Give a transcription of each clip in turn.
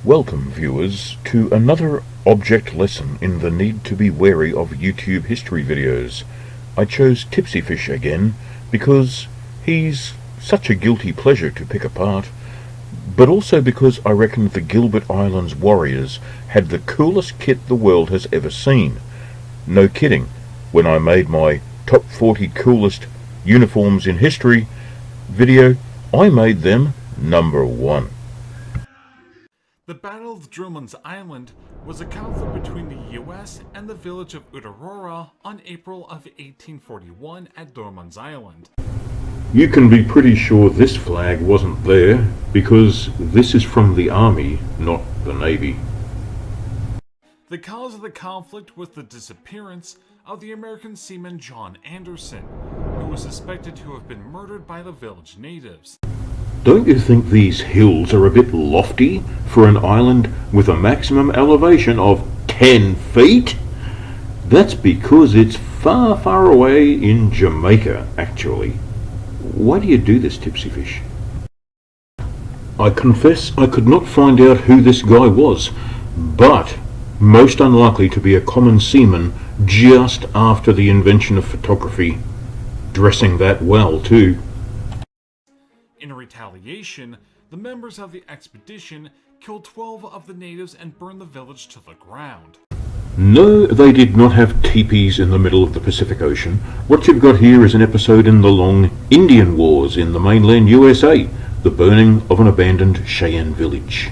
Welcome, viewers, to another object lesson in the need to be wary of YouTube history videos. I chose Tipsyfish again because he's such a guilty pleasure to pick apart, but also because I reckon the Gilbert Islands warriors had the coolest kit the world has ever seen. No kidding, when I made my top 40 coolest uniforms in history video, I made them number 1. The Battle of Drummond's Island was a conflict between the US and the village of Aurora on April of 1841 at Drummond's Island. You can be pretty sure this flag wasn't there because this is from the Army, not the Navy. The cause of the conflict was the disappearance of the American seaman John Anderson, who was suspected to have been murdered by the village natives. Don't you think these hills are a bit lofty for an island with a maximum elevation of 10 feet? That's because it's far, far away in Jamaica, actually. Why do you do this, Tipsyfish? I confess I could not find out who this guy was, but most unlikely to be a common seaman just after the invention of photography. Dressing that well, too. In retaliation, the members of the expedition killed 12 of the natives and burned the village to the ground. No, they did not have teepees in the middle of the Pacific Ocean. What you've got here is an episode in the long Indian Wars in the mainland USA, the burning of an abandoned Cheyenne village.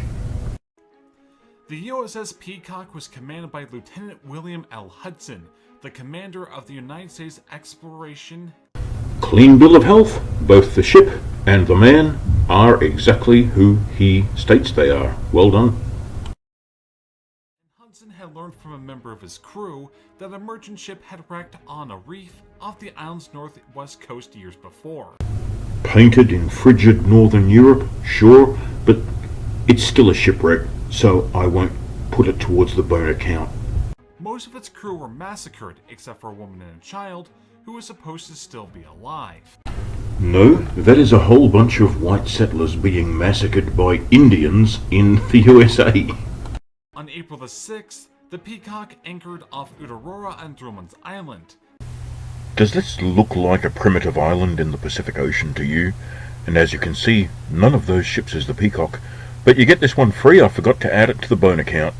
The USS Peacock was commanded by Lieutenant William L. Hudson, the commander of the United States Exploration. Clean bill of health. Both the ship and the man are exactly who he states they are. Well done. Hudson had learned from a member of his crew that a merchant ship had wrecked on a reef off the island's northwest coast years before. Painted in frigid northern Europe, sure, but it's still a shipwreck, so I won't put it towards the boner count. Most of its crew were massacred, except for a woman and a child, who was supposed to still be alive. No, that is a whole bunch of white settlers being massacred by Indians in the USA. On April the 6th, the Peacock anchored off Aurora and Drummond's Island. Does this look like a primitive island in the Pacific Ocean to you? And as you can see, none of those ships is the Peacock. But you get this one free, I forgot to add it to the boner count.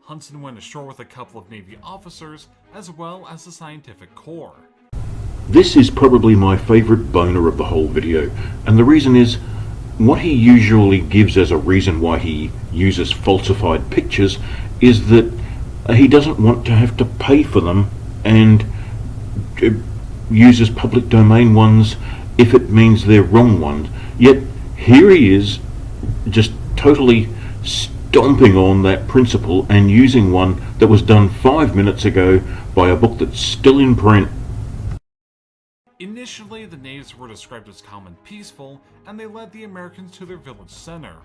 Hudson went ashore with a couple of Navy officers, as well as the scientific corps. This is probably my favourite boner of the whole video, and the reason is, what he usually gives as a reason why he uses falsified pictures is that he doesn't want to have to pay for them and uses public domain ones if it means they're wrong ones. Yet here he is just totally stomping on that principle and using one that was done 5 minutes ago by a book that's still in print. Initially, the natives were described as calm and peaceful, and they led the Americans to their village center.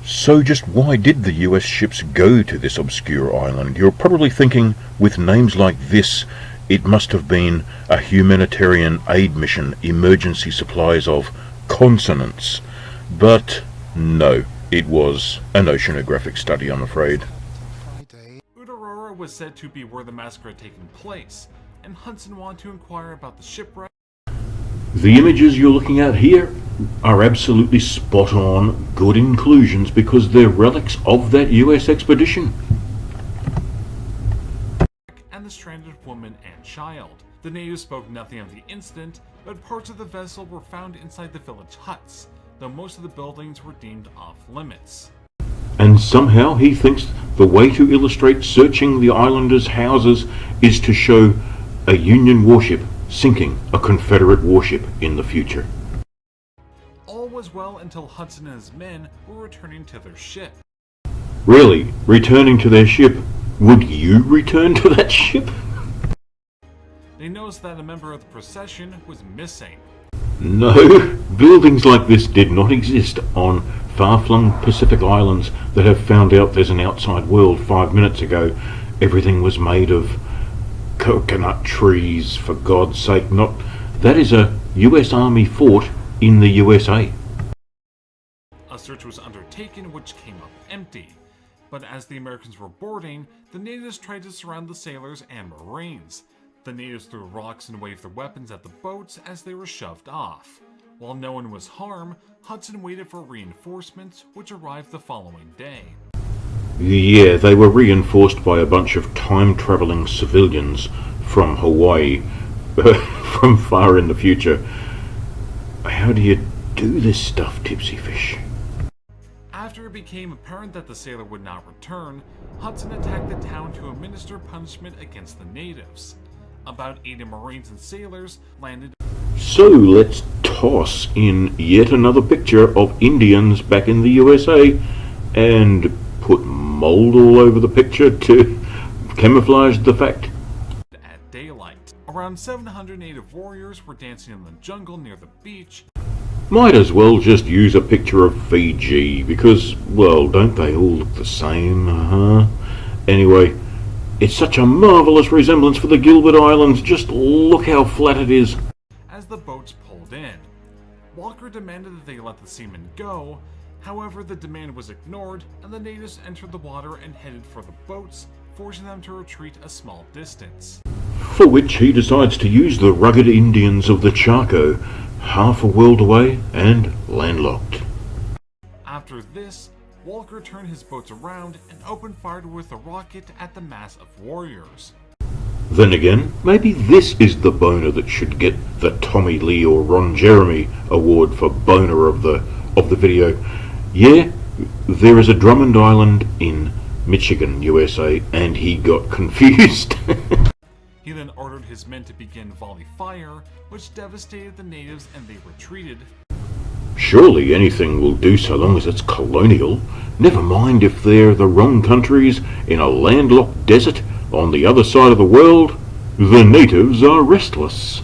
So just why did the US ships go to this obscure island? You're probably thinking, with names like this, it must have been a humanitarian aid mission, emergency supplies of consonants. But no, it was an oceanographic study, I'm afraid. Aurora was said to be where the massacre had taken place, and Hudson wanted to inquire about the shipwreck. The images you're looking at here are absolutely spot on, good inclusions, because they're relics of that US expedition. And the stranded woman and child. The natives spoke nothing of the incident, but parts of the vessel were found inside the village huts, though most of the buildings were deemed off limits. And somehow he thinks the way to illustrate searching the islanders' houses is to show a Union warship sinking a Confederate warship in the future. All was well until Hudson and his men were returning to their ship. Really? Returning to their ship? Would you return to that ship? They noticed that a member of the procession was missing. No, buildings like this did not exist on far-flung Pacific islands that have found out there's an outside world 5 minutes ago. Everything was made of coconut trees, for God's sake. Not that is a US Army fort in the USA. A A search was undertaken which came up empty, but as the Americans were boarding, the natives tried to surround the sailors and Marines. The natives threw rocks and waved their weapons at the boats as they were shoved off. While no one was harmed, Hudson waited for reinforcements, which arrived the following day. Yeah, they were reinforced by a bunch of time-travelling civilians from Hawaii, from far in the future. How do you do this stuff, Tipsyfish? After it became apparent that the sailor would not return, Hudson attacked the town to administer punishment against the natives. About 80 Marines and sailors landed. So let's toss in yet another picture of Indians back in the USA and put mold all over the picture to camouflage the fact. At daylight, around 700 native warriors were dancing in the jungle near the beach. Might as well just use a picture of Fiji because, well, don't they all look the same, Anyway, it's such a marvellous resemblance for the Gilbert Islands, just look how flat it is. As the boats pulled in, Walker demanded that they let the seamen go. However, the demand was ignored, and the natives entered the water and headed for the boats, forcing them to retreat a small distance. For which he decides to use the rugged Indians of the Chaco, half a world away and landlocked. After this, Walker turned his boats around and opened fire with a rocket at the mass of warriors. Then again, maybe this is the boner that should get the Tommy Lee or Ron Jeremy award for boner of the video. Yeah, there is a Drummond Island in Michigan, USA, and he got confused. He then ordered his men to begin volley fire, which devastated the natives and they retreated. Surely anything will do so long as it's colonial. Never mind if they're the wrong countries in a landlocked desert on the other side of the world. The natives are restless.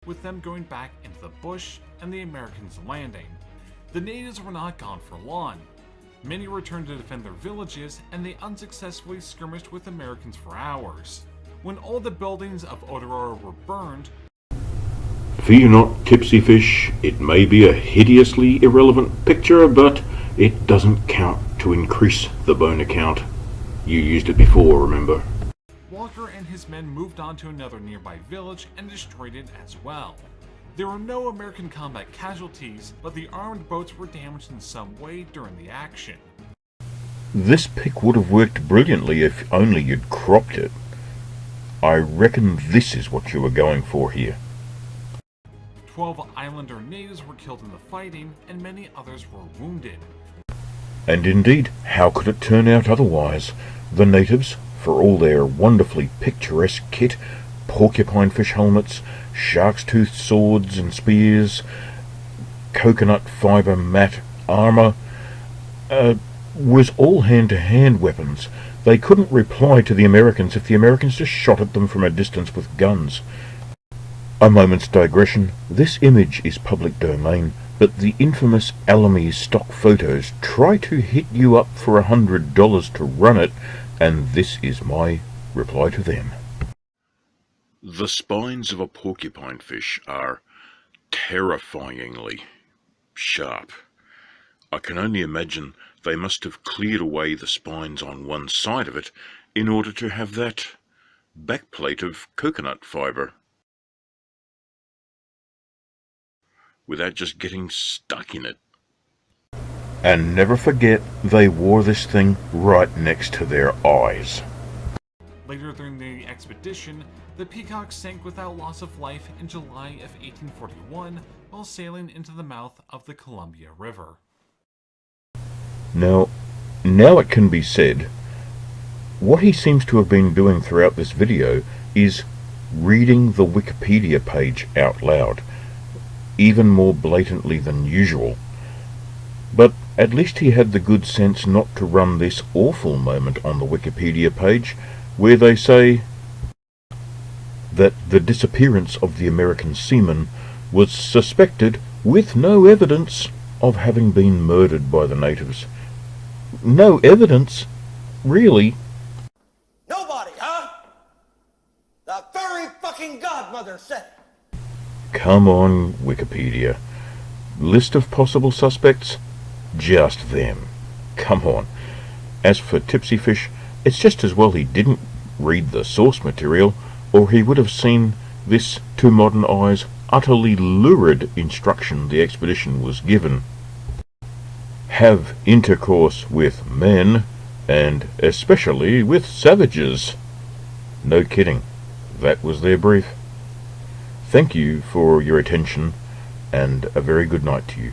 With them going back into the bush and the Americans landing, the natives were not gone for long. Many returned to defend their villages, and they unsuccessfully skirmished with Americans for hours. When all the buildings of Aotearoa were burned, fear not, Tipsyfish, it may be a hideously irrelevant picture, but it doesn't count to increase the boner count. You used it before, remember? Walker and his men moved on to another nearby village and destroyed it as well. There were no American combat casualties, but the armed boats were damaged in some way during the action. This pic would have worked brilliantly if only you'd cropped it. I reckon this is what you were going for here. 12 Islander natives were killed in the fighting, and many others were wounded. And indeed, how could it turn out otherwise? The natives, for all their wonderfully picturesque kit, porcupine fish helmets, shark's tooth swords and spears, coconut fibre mat armour, was all hand-to-hand weapons. They couldn't reply to the Americans if the Americans just shot at them from a distance with guns. A moment's digression. This image is public domain, but the infamous Alamy stock photos try to hit you up for $100 to run it, and this is my reply to them. The spines of a porcupine fish are terrifyingly sharp. I can only imagine they must have cleared away the spines on one side of it in order to have that backplate of coconut fibre, without just getting stuck in it. And never forget, they wore this thing right next to their eyes. Later during the expedition, the Peacock sank without loss of life in July of 1841 while sailing into the mouth of the Columbia River. Now it can be said, what he seems to have been doing throughout this video is reading the Wikipedia page out loud, even more blatantly than usual. But at least he had the good sense not to run this awful moment on the Wikipedia page, where they say that the disappearance of the American seamen was suspected, with no evidence, of having been murdered by the natives. No evidence? Really? Nobody, huh? The fairy fucking godmother said it. Come on, Wikipedia. List of possible suspects? Just them. Come on. As for Tipsyfish, it's just as well he didn't read the source material, or he would have seen this, to modern eyes, utterly lurid instruction the expedition was given. Have intercourse with men, and especially with savages. No kidding. That was their brief. Thank you for your attention, and a very good night to you.